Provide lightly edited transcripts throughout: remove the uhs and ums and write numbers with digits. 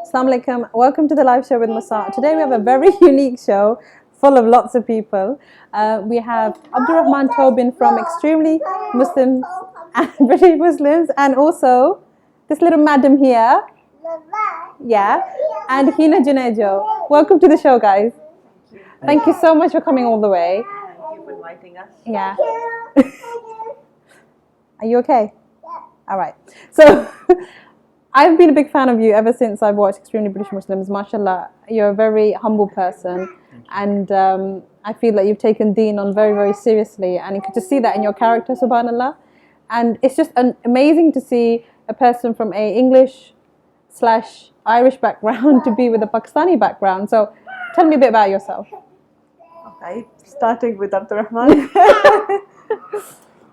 Assalamu alaikum. Welcome to the live show with Musart. Today we have a very unique show full of lots of people. We have Abdul-Rahmaan Tobin from extremely Muslims and British Muslims, and also this little madam here. Yeah, and Hina Junejo. Welcome to the show, guys. Thank you so much for coming all the way. Thank you for inviting us. Yeah. Are you okay? All right. So I've been a big fan of you ever since I've watched Extremely British Muslims. MashaAllah, you're a very humble person, and I feel that you've taken Deen on very, very seriously, and you could just see that in your character, subhanAllah. And it's just amazing to see a person from a English/Irish background to be with a Pakistani background. So tell me a bit about yourself. Okay, starting with Abdul-Rahmaan.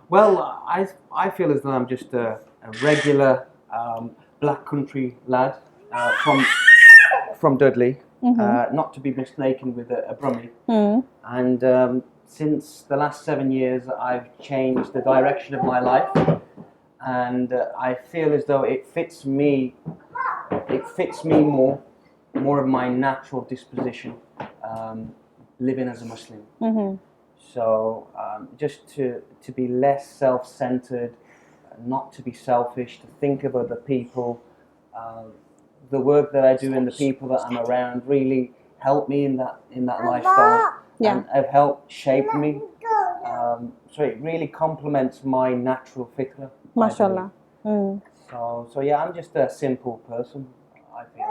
Well, I feel as though I'm just a regular black country lad from Dudley, not to be mistaken with a Brummie. And since the last 7 years, I've changed the direction of my life, and I feel as though it fits me. It fits me more of my natural disposition, living as a Muslim. So just to be less self-centered, not to be selfish, to think of other people. The work that I do and the people that I'm around really help me in that lifestyle, and have helped shape me. So it really complements my natural fitra. MashaAllah. So yeah, I'm just a simple person, I feel.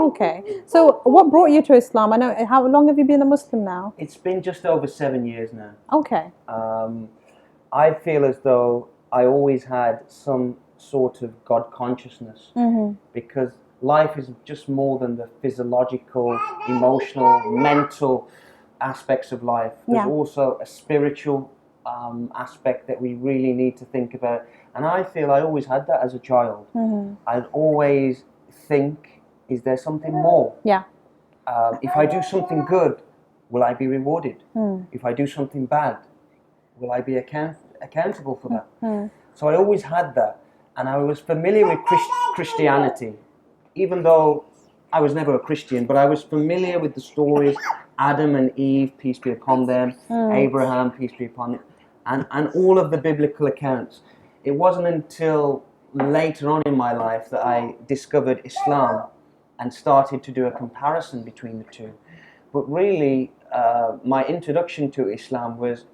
Okay. So what brought you to Islam? I know, how long have you been a Muslim now? It's been just over 7 years now. Okay. I feel as though I always had some sort of God consciousness, because life is just more than the physiological, emotional, mental aspects of life. There's also a spiritual aspect that we really need to think about. And I feel I always had that as a child. I'd always think, is there something more? Yeah. If I do something good, will I be rewarded? If I do something bad, will I be accountable for that? So I always had that, and I was familiar with Christianity, even though I was never a Christian, but I was familiar with the stories, Adam and Eve, peace be upon them, Abraham, peace be upon him, and all of the biblical accounts. It wasn't until later on in my life that I discovered Islam and started to do a comparison between the two. But really, my introduction to Islam was,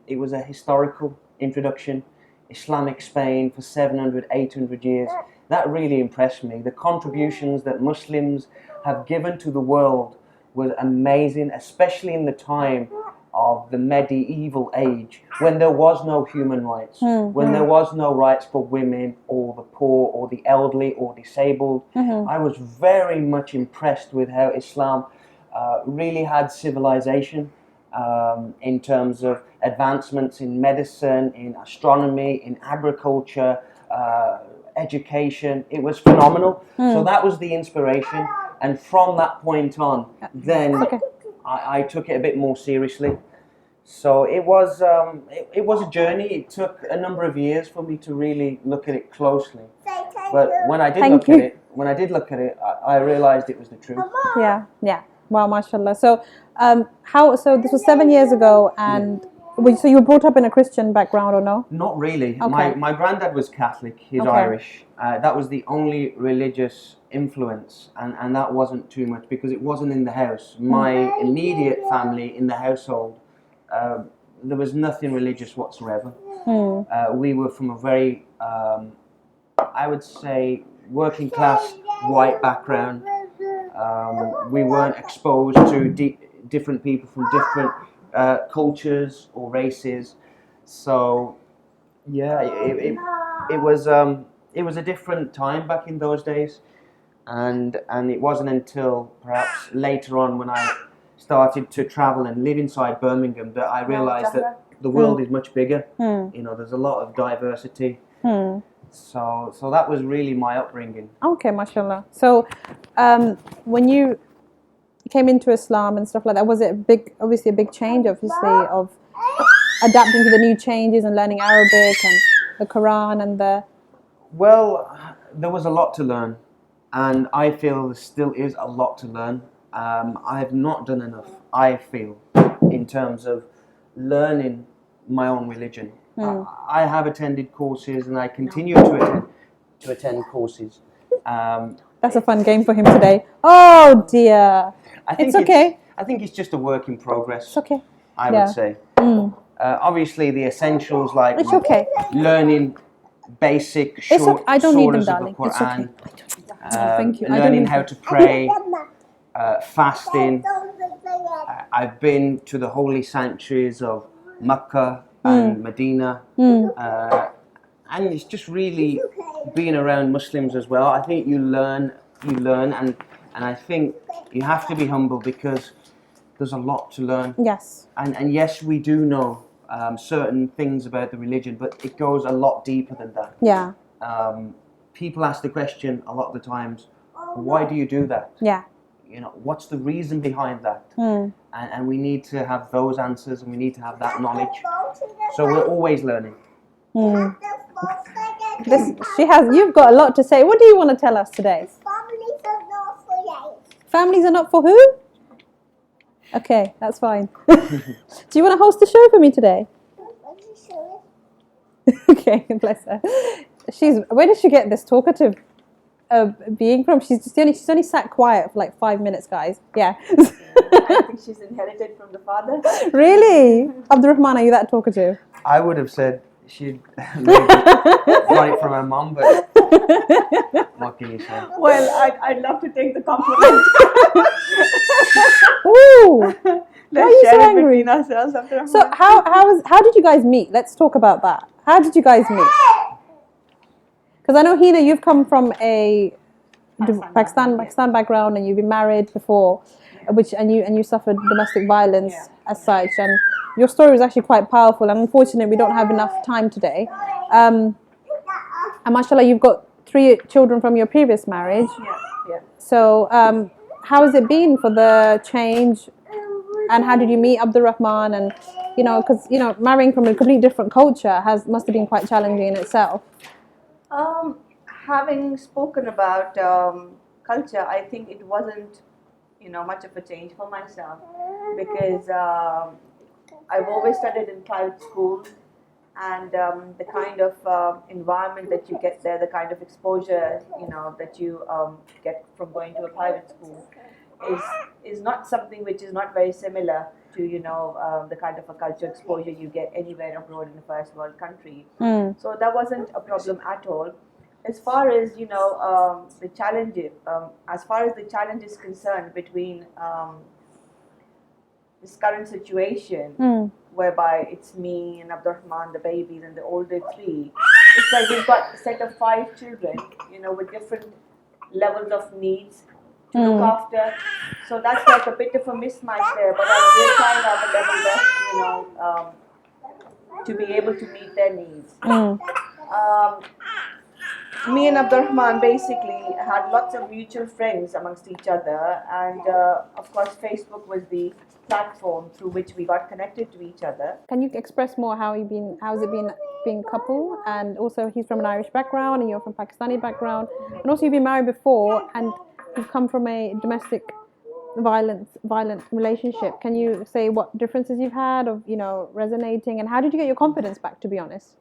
it was a historical introduction. Islamic Spain for 700, 800 years. That really impressed me. The contributions that Muslims have given to the world was amazing, especially in the time of the medieval age, when there was no human rights, when there was no rights for women or the poor or the elderly or disabled. I was very much impressed with how Islam really had civilization, in terms of advancements in medicine, in astronomy, in agriculture, education. It was phenomenal. So that was the inspiration, and from that point on, then I took it a bit more seriously. So it was a journey. It took a number of years for me to really look at it closely. But when I did look at it, I realized it was the truth. Yeah. Wow, mashallah. So, so this was 7 years ago, and so you were brought up in a Christian background, or no? Not really. Okay. My granddad was Catholic. He's Irish. That was the only religious influence, and that wasn't too much because it wasn't in the house. My immediate family in the household, there was nothing religious whatsoever. We were from a very, I would say, working class white background. We weren't exposed to different people from different cultures or races. So yeah, it was a different time back in those days, and it wasn't until perhaps later on when I started to travel and live inside Birmingham that I realized that the world is much bigger. You know, there's a lot of diversity. So that was really my upbringing. Okay, mashallah. So when you came into Islam and stuff like that, was it obviously a big change, obviously, of adapting to the new changes and learning Arabic and the Quran and the... Well, there was a lot to learn, and I feel there still is a lot to learn. I have not done enough, I feel, in terms of learning my own religion. I have attended courses, and I continue to attend courses. That's a fun game for him today. Oh dear. I think It's okay. I think it's just a work in progress. It's okay. I Yeah. would say. Obviously, the essentials like It's okay. learning basic It's short okay. I don't need them, surahs of the darling. It's okay. Quran, Thank you. I don't learning need how them. to pray, fasting. I've been to the holy sanctuaries of Mecca and Medina, and it's just really being around Muslims as well. I think you learn, and I think you have to be humble because there's a lot to learn. Yes. And yes, we do know certain things about the religion, but it goes a lot deeper than that. Yeah. People ask the question a lot of the times, why do you do that? Yeah. You know, what's the reason behind that? And we need to have those answers, and we need to have that knowledge. So we're always learning. You've got a lot to say. What do you want to tell us today? Families are not for who? Okay, that's fine. Do you want to host the show for me today? Okay, bless her. Where did she get this talkative being from? She's only sat quiet for like 5 minutes, guys. Yeah. I think she's inherited from the father. Really? Abdul-Rahmaan, are you that talkative? I would have said she'd maybe got it from her mum, but what can you say? Well, I'd love to take the compliment. Ooh! Why are you Let's so share it angry? between ourselves. Abdul-Rahmaan. So how did you guys meet? Let's talk about that. How did you guys meet? Because I know, Hina, you've come from a Pakistan background, and you've been married before, and you suffered domestic violence as such, and your story was actually quite powerful. And unfortunately, we don't have enough time today. And mashallah, you've got 3 children from your previous marriage. Yeah. So how has it been for the change? And how did you meet Abdul-Rahmaan? And because marrying from a completely different culture must have been quite challenging in itself. Having spoken about culture, I think it wasn't, much of a change for myself because I've always studied in private schools, and the kind of environment that you get there, the kind of exposure, that you get from going to a private school is not something which is not very similar to, the kind of a culture exposure you get anywhere abroad in a first world country. So that wasn't a problem at all. As far as the challenge, is concerned between this current situation, whereby it's me and Abdul-Rahmaan, the babies, and the older 3, it's like we've got a set of 5 children, with different levels of needs to look after. So that's like a bit of a mismatch there. But we're trying our level best, to be able to meet their needs. Me and Abdul-Rahmaan basically had lots of mutual friends amongst each other, and of course Facebook was the platform through which we got connected to each other. Can you express more how's it been being a couple? And also, he's from an Irish background and you're from Pakistani background, and also you've been married before and you've come from a domestic violent relationship. Can you say what differences you've had of resonating, and how did you get your confidence back, to be honest?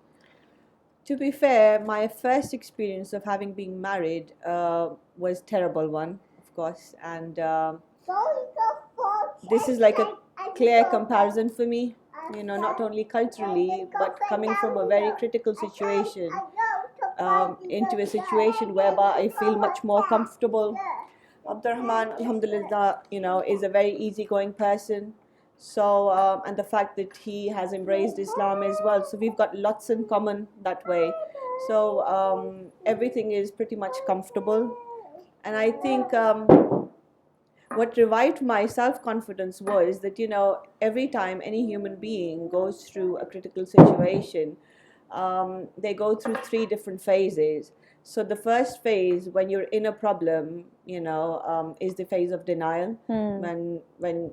To be fair, my first experience of having been married was a terrible one, of course, and this is like a clear comparison for me, not only culturally, but coming from a very critical situation into a situation whereby I feel much more comfortable. Abdul-Rahmaan, alhamdulillah, is a very easygoing person. So, and the fact that he has embraced Islam as well. So we've got lots in common that way. So everything is pretty much comfortable. And I think what revived my self-confidence was that, every time any human being goes through a critical situation, they go through 3 different phases. So the first phase, when you're in a problem, is the phase of denial, when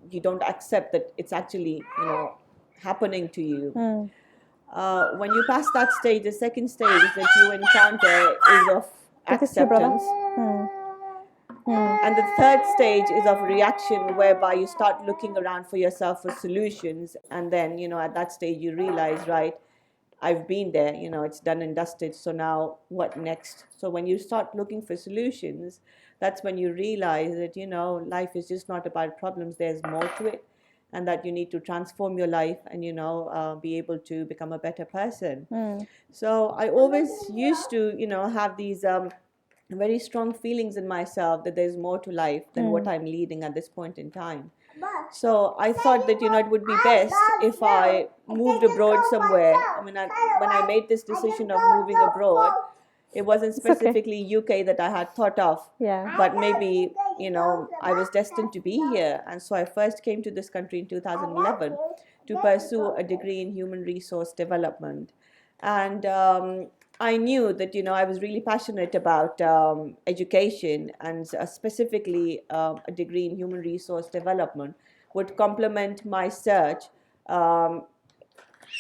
you don't accept that it's actually happening to you. When you pass that stage, the second stage that you encounter is of Take this to your brother. acceptance. And the third stage is of reaction, whereby you start looking around for yourself for solutions. And then, at that stage, you realize, right, I've been there, it's done and dusted. So now what next? So when you start looking for solutions, that's when you realize that, life is just not about problems. There's more to it. And that you need to transform your life and, be able to become a better person. So I always used to, have these very strong feelings in myself that there's more to life than what I'm leading at this point in time. So I thought that, it would be best if I moved abroad somewhere. I mean, when I made this decision of moving abroad, it wasn't specifically UK that I had thought of. Yeah. But maybe, I was destined to be here. And so I first came to this country in 2011 to pursue a degree in human resource development. And I knew that, I was really passionate about education, and specifically a degree in human resource development would complement my search,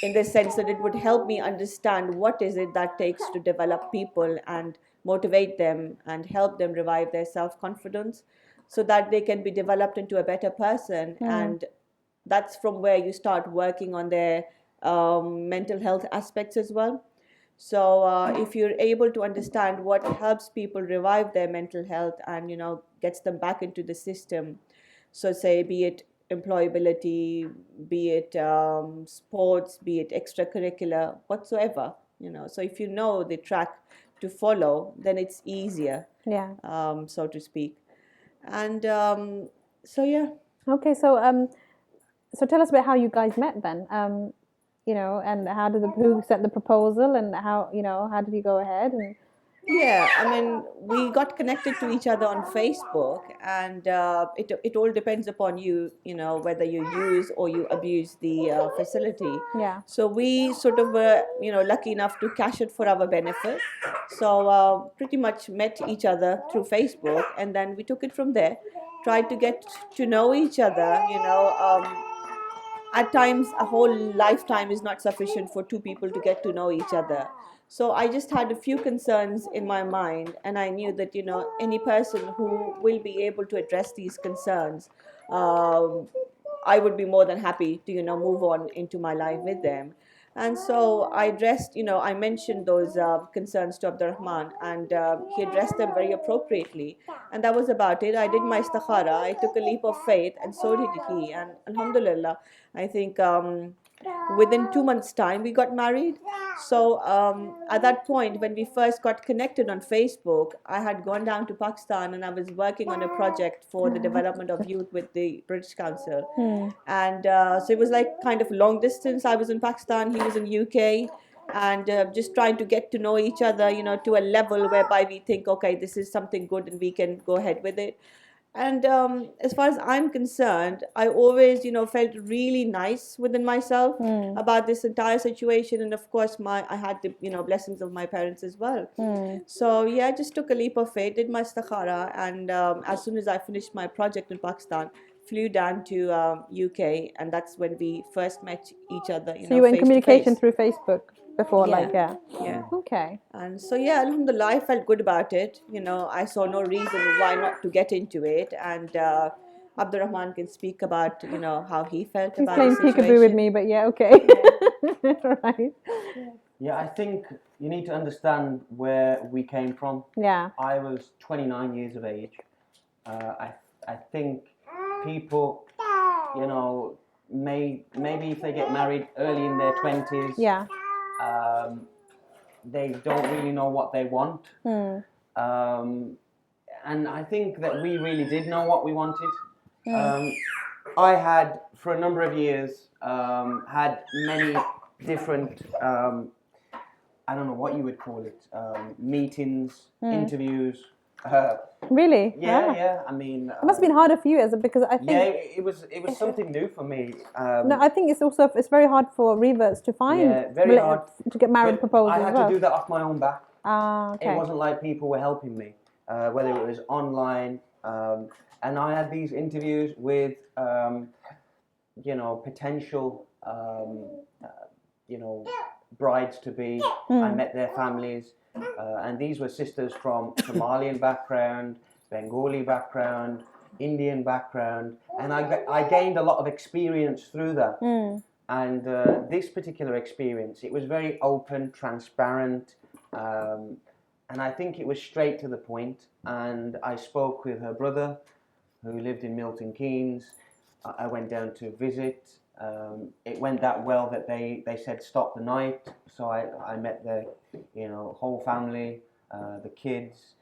in the sense that it would help me understand what is it that takes to develop people and motivate them and help them revive their self-confidence so that they can be developed into a better person. And that's from where you start working on their mental health aspects as well. So if you're able to understand what helps people revive their mental health and, gets them back into the system, so say be it employability, be it sports, be it extracurricular, whatsoever, so if you know the track to follow, then it's easier, Yeah. so to speak. And so yeah. Okay, so tell us about how you guys met then. And how did who sent the proposal, and how how did you go ahead? And Yeah, I mean, we got connected to each other on Facebook, and it all depends upon you, whether you use or you abuse the facility. Yeah. So we sort of were, lucky enough to cash it for our benefit. So pretty much met each other through Facebook, and then we took it from there. Tried to get to know each other, at times a whole lifetime is not sufficient for two people to get to know each other. So I just had a few concerns in my mind, and I knew that any person who will be able to address these concerns, I would be more than happy to move on into my life with them. And so I addressed, I mentioned those concerns to Abdul-Rahmaan, and he addressed them very appropriately. And that was about it. I did my istikhara, I took a leap of faith, and so did he. And alhamdulillah, I think within 2 months' time, we got married. So at that point, when we first got connected on Facebook, I had gone down to Pakistan, and I was working on a project for the development of youth with the British Council. And so it was like kind of long distance. I was in Pakistan, he was in UK, and just trying to get to know each other, to a level whereby we think, okay, this is something good and we can go ahead with it. And as far as I'm concerned, I always, felt really nice within myself about this entire situation. And of course, I had the, blessings of my parents as well. So yeah, I just took a leap of faith, did my istikhara, and as soon as I finished my project in Pakistan, flew down to UK, and that's when we first met each other. so you were in face to communication face. through Facebook before, Yeah. like Yeah. Okay. And so yeah, alhamdulillah, I felt good about it. I saw no reason why not to get into it. And Abdul-Rahmaan can speak about how he felt He's about playing the situation. peekaboo with me, but yeah, okay. Right. Yeah, I think you need to understand where we came from. Yeah. I was 29 years of age. I think people, maybe if they get married early in their 20s, Yeah. they don't really know what they want. And I think that we really did know what we wanted. I had, for a number of years, had many different, I don't know what you would call it, meetings, interviews. Really? Yeah, Wow. yeah. I mean, It must have been harder for you, because I think. yeah, it was something new for me. No, I think it's very hard for reverts to find. Yeah, very hard to get married but proposals I had as well. to do that off my own back. Okay. It wasn't like people were helping me, whether it was online, and I had these interviews with, potential, brides to be. I met their families, and these were sisters from Somalian background, Bengali background, Indian background, and I gained a lot of experience through that. And this particular experience, it was very open, transparent, and I think it was straight to the point. And I spoke with her brother, who lived in Milton Keynes. I went down to visit. It went that well that they said stop the night. So I met the whole family, the kids.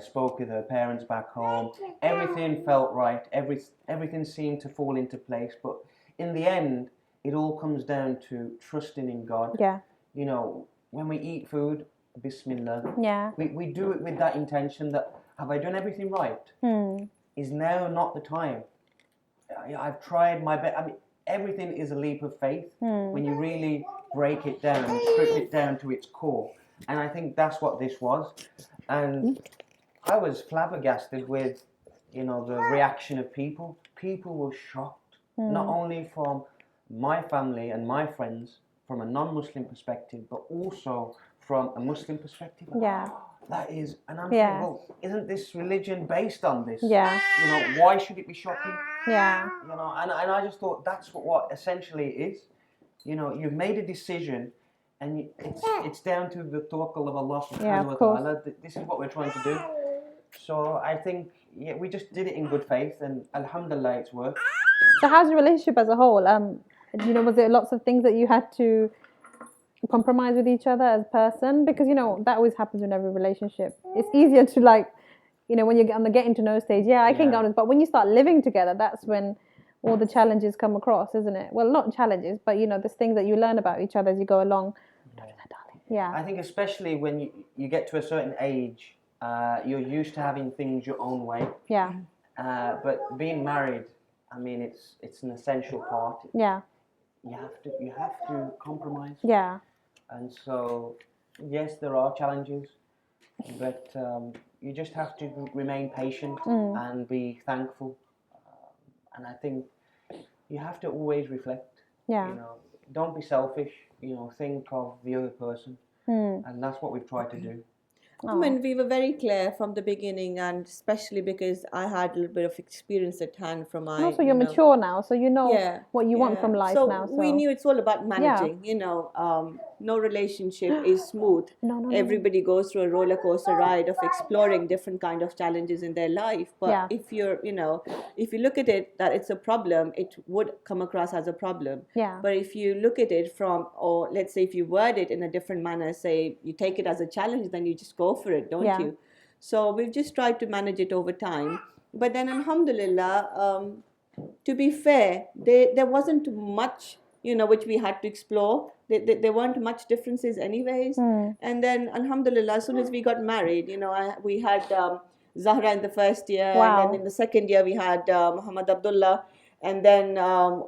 Spoke with her parents back home. Everything felt right. Everything seemed to fall into place. But in the end, it all comes down to trusting in God. Yeah. You know, when we eat food, Bismillah. Yeah. We do it with that intention that, have I done everything right? Is now not the time? I've tried my best. I mean, everything is a leap of faith when you really break it down and strip it down to its core. And I think that's what this was. And I was flabbergasted with, the reaction of people. People were shocked, not only from my family and my friends, from a non-Muslim perspective, but also from a Muslim perspective. Yeah. That is, and I'm saying, well, isn't this religion based on this? Yeah. Why should it be shocking? Yeah. And I just thought that's what essentially it is. You've made a decision, and it's down to the tawakkul of Allah subhanahu wa ta'ala. This is what we're trying to do. So I think we just did it in good faith, and alhamdulillah, it's worked. So how's your relationship as a whole? Was there lots of things that you had to compromise with each other as a person? Because that always happens in every relationship. It's easier to when you're on the getting to know stage, I can go on this, but when you start living together, that's when all the challenges come across, isn't it? Well, not challenges, but there's things that you learn about each other as you go along. Yeah. I think especially when you get to a certain age, you're used to having things your own way. Yeah. But being married, I mean, it's an essential part. Yeah. You have to compromise. Yeah. And so, yes, there are challenges, but you just have to remain patient and be thankful. And I think you have to always reflect. Yeah. Don't be selfish. Think of the other person, and that's what we've tried to do. I mean, we were very clear from the beginning, and especially because I had a little bit of experience at hand from my. Also, you're mature now, so you know what you want from life now. So we knew it's all about managing. No relationship is smooth. No. Everybody goes through a roller coaster ride of exploring different kind of challenges in their life. But if you're, if you look at it that it's a problem, it would come across as a problem. Yeah. But if you look at it from, or let's say if you word it in a different manner, say you take it as a challenge, then you just go for it, don't you? So we've just tried to manage it over time. But then alhamdulillah, to be fair, there wasn't much, which we had to explore. There weren't much differences anyways. And then alhamdulillah, as soon as we got married, we had Zahra in the first year, and then in the second year we had Muhammad Abdullah, and then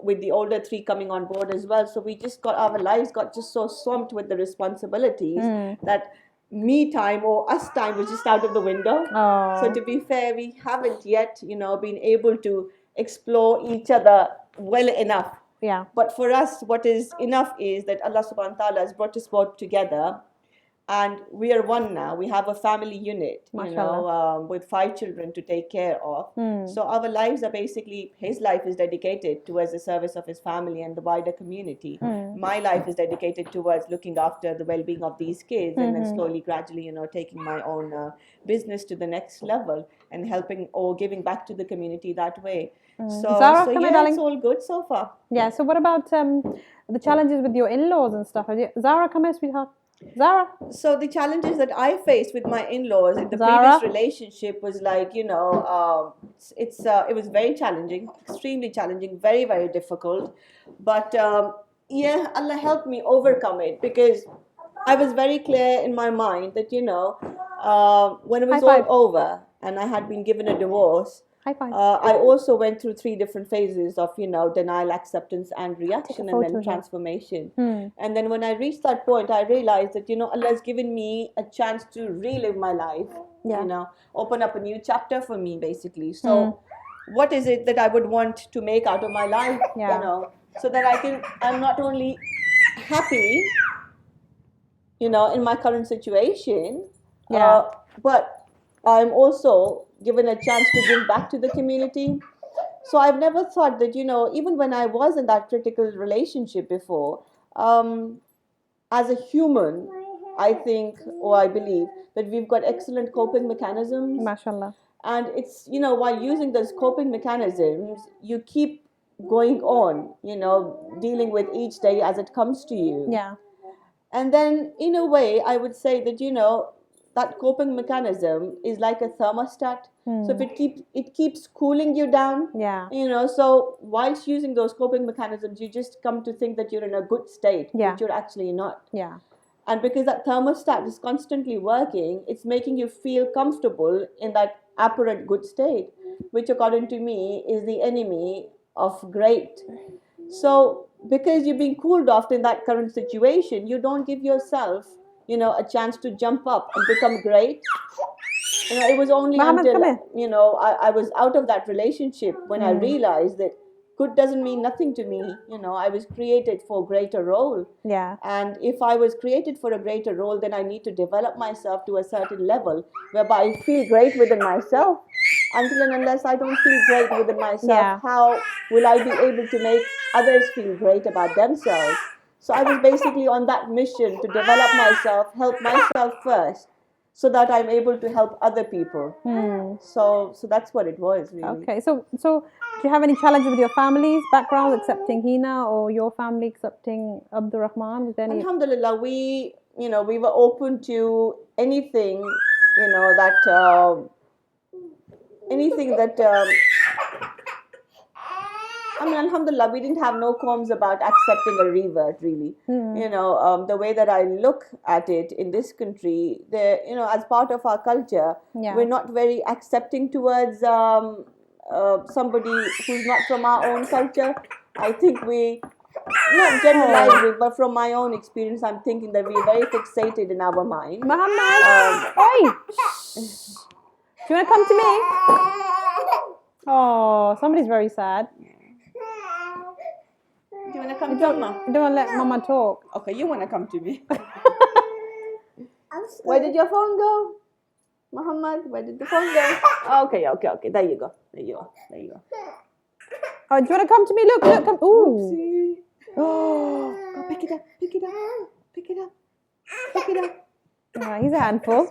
with the older three coming on board as well. So we just our lives got just so swamped with the responsibilities that me time or us time was just out of the window. So to be fair, we haven't yet, been able to explore each other well enough. Yeah. But for us, what is enough is that Allah subhanahu wa ta'ala has brought us both together, and we are one now. We have a family unit, with 5 children to take care of. So our lives are basically, his life is dedicated towards the service of his family and the wider community. My life is dedicated towards looking after the well-being of these kids, and then slowly, gradually, taking my own business to the next level and helping or giving back to the community that way. So Zara, it's all good so far. Yeah. So what about the challenges with your in-laws and stuff? Zara, come here, sweetheart. Zara. So the challenges that I faced with my in-laws in the previous relationship was it was very challenging, extremely challenging, very, very difficult. But Allah helped me overcome it, because I was very clear in my mind that when it was all over and I had been given a divorce, I also went through 3 different phases of, denial, acceptance, and reaction, and then transformation. And then when I reached that point, I realized that, Allah has given me a chance to relive my life, open up a new chapter for me, basically. So what is it that I would want to make out of my life, so that I'm not only happy, in my current situation. Yeah. But I'm also given a chance to give back to the community. So I've never thought that, even when I was in that critical relationship before, as a human, I think, or I believe, that we've got excellent coping mechanisms. MashaAllah. And it's, while using those coping mechanisms, you keep going on, dealing with each day as it comes to you. Yeah. And then, in a way, I would say that, that coping mechanism is like a thermostat. So if it keeps cooling you down, Yeah. so whilst using those coping mechanisms, you just come to think that you're in a good state, Yeah. but you're actually not. Yeah. And because that thermostat is constantly working, it's making you feel comfortable in that apparent good state, which according to me is the enemy of great. So because you're being cooled off in that current situation, you don't give yourself, a chance to jump up and become great. It was only Mohammed, come until, here. I was out of that relationship when I realized that good doesn't mean nothing to me. I was created for a greater role. Yeah. And if I was created for a greater role, then I need to develop myself to a certain level whereby I feel great within myself. Until and unless I don't feel great within myself, Yeah. how will I be able to make others feel great about themselves? So I was basically on that mission to develop myself, help myself first, so that I'm able to help other people. So that's what it was, really. Okay. So do you have any challenges with your family's background accepting Hina, or your family accepting Abdul-Rahmaan? Is there any? Alhamdulillah, we were open to anything, that alhamdulillah, we didn't have no qualms about accepting a revert, really. The way that I look at it in this country, as part of our culture, we're not very accepting towards somebody who's not from our own culture. I think we, not generalizing, but from my own experience, I'm thinking that we're very fixated in our mind. Muhammad, hey! Do you want to come to me? Oh, somebody's very sad. Do you want to come to Mama? You don't want to let Mama talk. Okay, you want to come to me. Where did your phone go? Muhammad, where did the phone go? Okay. There you go. Oh, do you want to come to me? Look, come. Ooh. Oopsie. Oh, go pick it up. Oh, he's a handful.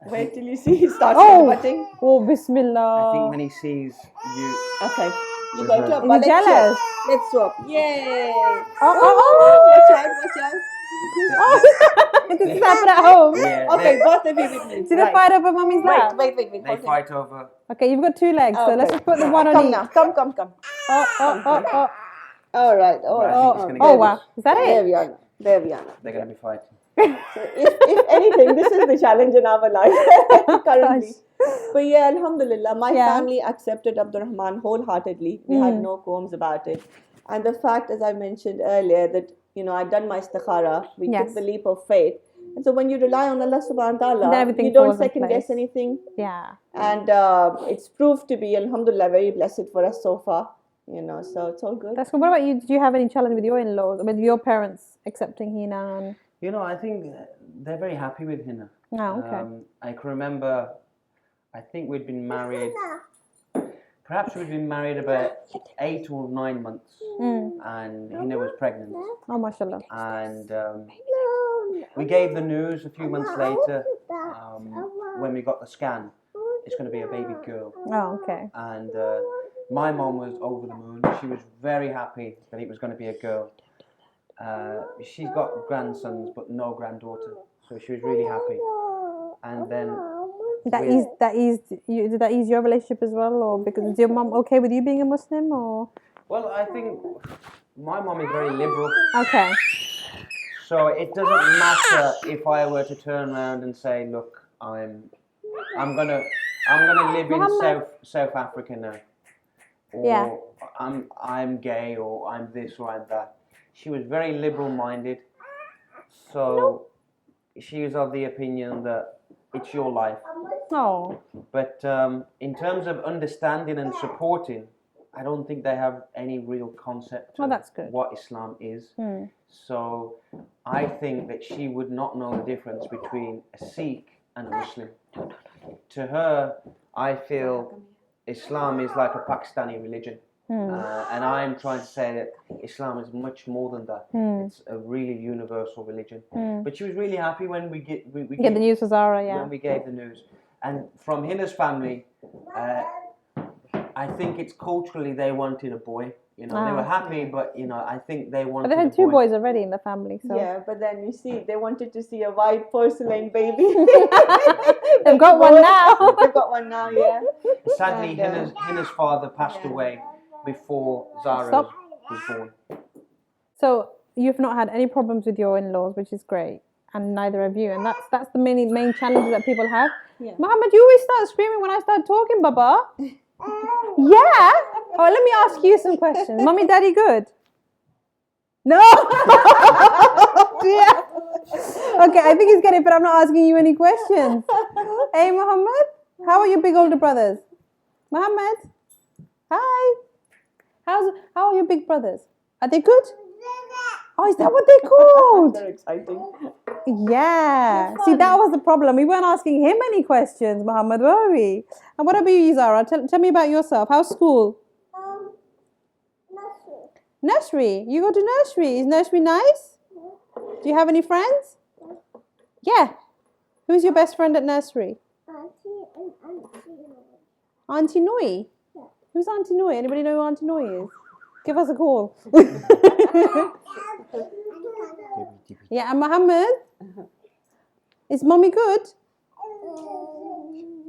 Wait till you see he starts butting. Oh, Bismillah. I think when he sees you. Okay. You got to Is he jealous? Let's swap. Yay. Oh. Watch out. This is happening at home. Yeah, Okay, both of you with me. See the fight over Mummy's lap? Wait. they fight over. Okay, you've got two legs, so Okay. let's just put the one on Come each. now. Come. Oh. All right. Oh, wow. Is that There it? we are. They're going to be fighting. So if anything, this is the challenge in our life currently. But yeah, alhamdulillah, my family accepted Abdul-Rahmaan wholeheartedly. We had no qualms about it. And the fact, as I mentioned earlier, that, I'd done my istikhara, we took the leap of faith. And so when you rely on Allah subhanahu wa ta'ala, you don't second guess anything. Yeah. And it's proved to be, alhamdulillah, very blessed for us so far. So it's all good. That's good. What about you? Did you have any challenge with your in-laws, with your parents accepting Hina? I think they're very happy with Hina. Oh, okay. I can remember, I think we'd been married, perhaps we'd been married about 8 or 9 months, and Hina was pregnant. Oh, mashallah. And we gave the news a few months later, when we got the scan, it's going to be a baby girl. Oh, okay. And my mom was over the moon. She was very happy that it was going to be a girl. She's got grandsons but no granddaughter, so she was really happy. And then did that ease your relationship as well, or because is your mom okay with you being a Muslim, or? Well, I think my mom is very liberal. Okay. So it doesn't matter if I were to turn around and say, look, I'm gonna live in South Africa now, or I'm gay, or I'm this or I'm that. She was very liberal-minded, so she was of the opinion that it's your life. Oh. But in terms of understanding and supporting, I don't think they have any real concept Oh, of that's good. what Islam is. So I think that she would not know the difference between a Sikh and a Muslim. To her, I feel Islam is like a Pakistani religion. And I'm trying to say that Islam is much more than that. It's a really universal religion. But she was really happy when we get the news for Zara, yeah. when we gave the news. And from Hina's family, I think it's culturally they wanted a boy. You know, they were happy, but you know, I think they wanted. But they had two boys already in the family, so yeah. But then you see, they wanted to see a white porcelain baby. they've got one now. They've got one now, yeah. Sadly, Hina's father passed away before Zara was born. So you've not had any problems with your in-laws, which is great, and neither have you. And that's the main challenge that people have. Yeah. Muhammad, you always start screaming when I start talking, Baba. Yeah. Oh, let me ask you some questions. Mummy, Daddy, good? No. Yeah. Okay, I think he's getting it, but I'm not asking you any questions. Hey, Muhammad, how are your big older brothers? Muhammad, hi. How are your big brothers? Are they good? Oh, is that what they're called? They're exciting. Yeah. See, that was the problem. We weren't asking him any questions, Muhammad, were we? And what about you, Zara? Tell me about yourself. How's school? Nursery. You go to nursery. Is nursery nice? Do you have any friends? Yeah. Who's your best friend at nursery? Auntie Noi. Who's Auntie Noi? Anybody know who Auntie Noi is? Give us a call. Yeah, and Muhammad? Is Mommy good?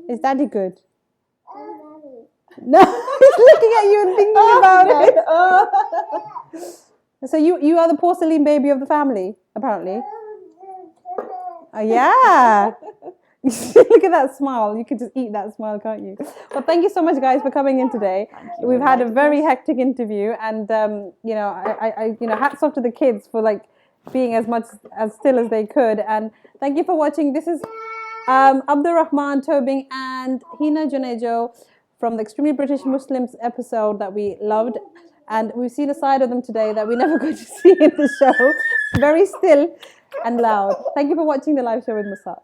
Is Daddy good? No, he's looking at you and thinking about it. So you are the porcelain baby of the family, apparently. Yeah. Look at that smile. You could just eat that smile, can't you? Well, thank you so much, guys, for coming in today. We've had a very hectic interview, and you know, I hats off to the kids for like being as much as still as they could. And thank you for watching. This is Abdul-Rahmaan Tobin and Hina Junejo from the Extremely British Muslims episode that we loved. And we've seen a side of them today that we never got to see in the show. Very still and loud. Thank you for watching the live show with Musart.